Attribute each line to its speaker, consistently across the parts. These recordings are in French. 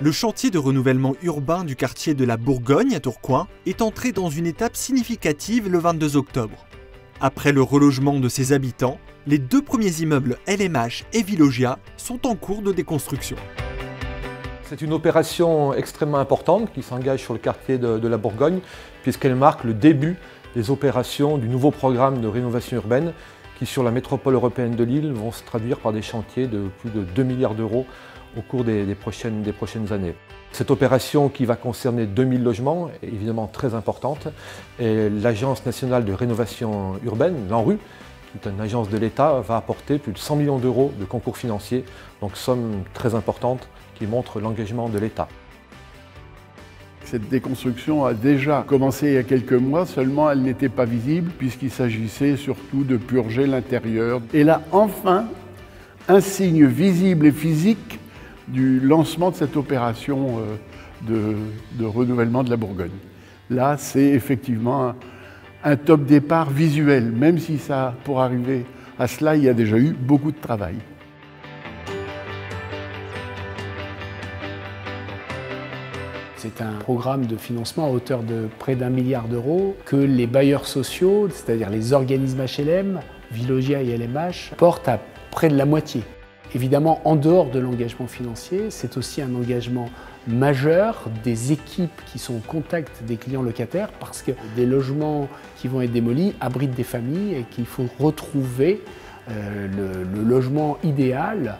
Speaker 1: Le chantier de renouvellement urbain du quartier de la Bourgogne à Tourcoing est entré dans une étape significative le 22 octobre. Après le relogement de ses habitants, les 2 premiers immeubles LMH et Villogia sont en cours de déconstruction.
Speaker 2: C'est une opération extrêmement importante qui s'engage sur le quartier de la Bourgogne puisqu'elle marque le début des opérations du nouveau programme de rénovation urbaine qui, sur la métropole européenne de Lille, vont se traduire par des chantiers de plus de 2 milliards d'euros au cours des prochaines années. Cette opération qui va concerner 2000 logements est évidemment très importante et l'Agence nationale de rénovation urbaine, l'ANRU, qui est une agence de l'État, va apporter plus de 100 millions d'euros de concours financiers, donc somme très importante qui montre l'engagement de l'État.
Speaker 3: Cette déconstruction a déjà commencé il y a quelques mois, seulement elle n'était pas visible puisqu'il s'agissait surtout de purger l'intérieur. Et là, enfin, un signe visible et physique du lancement de cette opération de renouvellement de la Bourgogne. Là, c'est effectivement un top départ visuel, même si ça, pour arriver à cela, il y a déjà eu beaucoup de travail.
Speaker 4: C'est un programme de financement à hauteur de près d'1 milliard d'euros que les bailleurs sociaux, c'est-à-dire les organismes HLM, Villogia et LMH, portent à près de la moitié. Évidemment, en dehors de l'engagement financier, c'est aussi un engagement majeur des équipes qui sont au contact des clients locataires parce que des logements qui vont être démolis abritent des familles et qu'il faut retrouver le logement idéal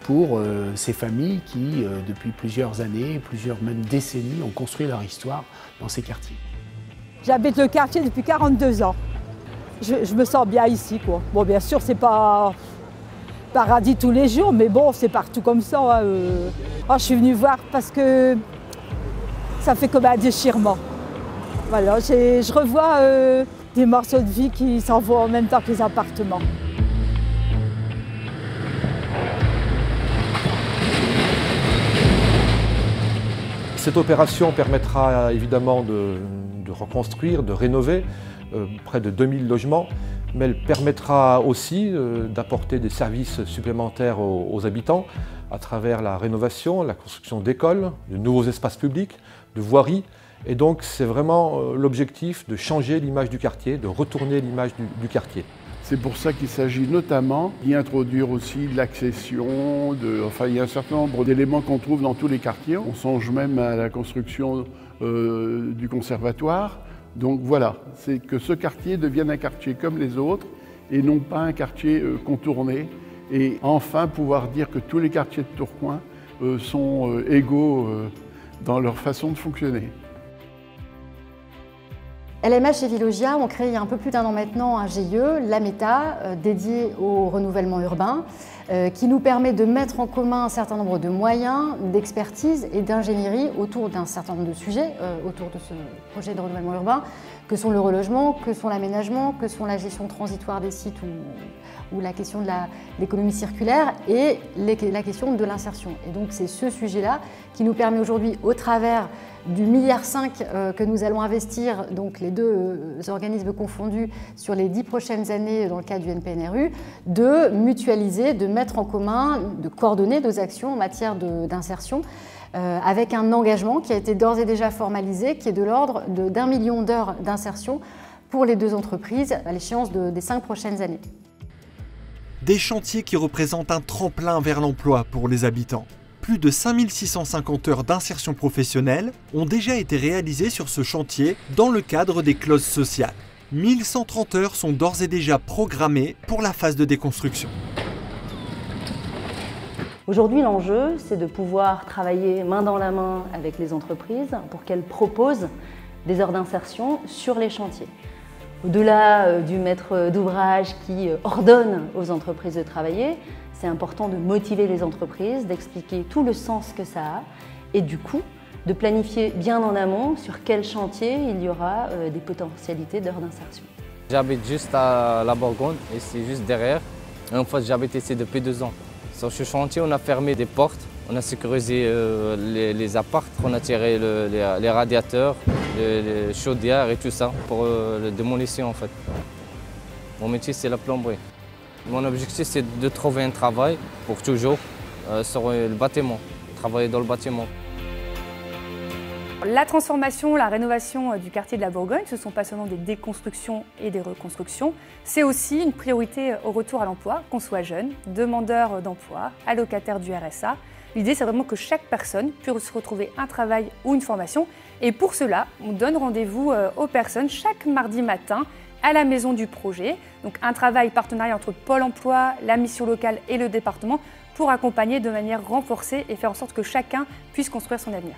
Speaker 4: pour ces familles qui, depuis plusieurs années, plusieurs même décennies, ont construit leur histoire dans ces quartiers.
Speaker 5: J'habite le quartier depuis 42 ans. Je me sens bien ici, quoi. Bon, bien sûr, c'est pas paradis tous les jours, mais bon, c'est partout comme ça. Hein. Oh, je suis venue voir parce que ça fait comme un déchirement. Voilà, je revois des morceaux de vie qui s'en vont en même temps que les appartements.
Speaker 2: Cette opération permettra évidemment de reconstruire, de rénover près de 2000 logements, mais elle permettra aussi d'apporter des services supplémentaires aux habitants à travers la rénovation, la construction d'écoles, de nouveaux espaces publics, de voiries. Et donc c'est vraiment l'objectif de changer l'image du quartier, de retourner l'image du quartier.
Speaker 3: C'est pour ça qu'il s'agit notamment d'y introduire aussi de l'accession, enfin il y a un certain nombre d'éléments qu'on trouve dans tous les quartiers. On songe même à la construction du conservatoire. Donc voilà, c'est que ce quartier devienne un quartier comme les autres et non pas un quartier contourné. Et enfin pouvoir dire que tous les quartiers de Tourcoing sont égaux dans leur façon de fonctionner.
Speaker 6: LMH et Villogia ont créé il y a un peu plus d'1 an maintenant un GIE, l'AMETA, dédié au renouvellement urbain, qui nous permet de mettre en commun un certain nombre de moyens, d'expertise et d'ingénierie autour d'un certain nombre de sujets, autour de ce projet de renouvellement urbain, que sont le relogement, que sont l'aménagement, que sont la gestion transitoire des sites ou la question de l'économie circulaire et la question de l'insertion. Et donc c'est ce sujet-là qui nous permet aujourd'hui, au travers du 1,5 milliard que nous allons investir, donc les 2 organismes confondus, sur les 10 prochaines années dans le cadre du NPNRU, de mutualiser, de mettre en commun, de coordonner nos actions en matière d'insertion avec un engagement qui a été d'ores et déjà formalisé, qui est de l'ordre d'1 million d'heures d'insertion pour les 2 entreprises à l'échéance des 5 prochaines années.
Speaker 1: Des chantiers qui représentent un tremplin vers l'emploi pour les habitants. Plus de 5650 heures d'insertion professionnelle ont déjà été réalisées sur ce chantier dans le cadre des clauses sociales. 1130 heures sont d'ores et déjà programmées pour la phase de déconstruction.
Speaker 7: Aujourd'hui, l'enjeu, c'est de pouvoir travailler main dans la main avec les entreprises pour qu'elles proposent des heures d'insertion sur les chantiers. Au-delà du maître d'ouvrage qui ordonne aux entreprises de travailler, c'est important de motiver les entreprises, d'expliquer tout le sens que ça a et du coup de planifier bien en amont sur quel chantier il y aura des potentialités d'heures d'insertion.
Speaker 8: J'habite juste à la Bourgogne, ici juste derrière. Et en fait, j'habite ici depuis 2 ans. Sur ce chantier, on a fermé des portes, on a sécurisé les apparts, on a tiré les radiateurs, les chaudières et tout ça pour la démolition en fait. Mon métier, c'est la plomberie. Mon objectif, c'est de trouver un travail pour toujours sur le bâtiment, travailler dans le bâtiment.
Speaker 9: La transformation, la rénovation du quartier de la Bourgogne, ce ne sont pas seulement des déconstructions et des reconstructions, c'est aussi une priorité au retour à l'emploi, qu'on soit jeune, demandeur d'emploi, allocataire du RSA. L'idée, c'est vraiment que chaque personne puisse retrouver un travail ou une formation. Et pour cela, on donne rendez-vous aux personnes chaque mardi matin à la maison du projet. Donc un travail partenariat entre Pôle emploi, la mission locale et le département pour accompagner de manière renforcée et faire en sorte que chacun puisse construire son avenir.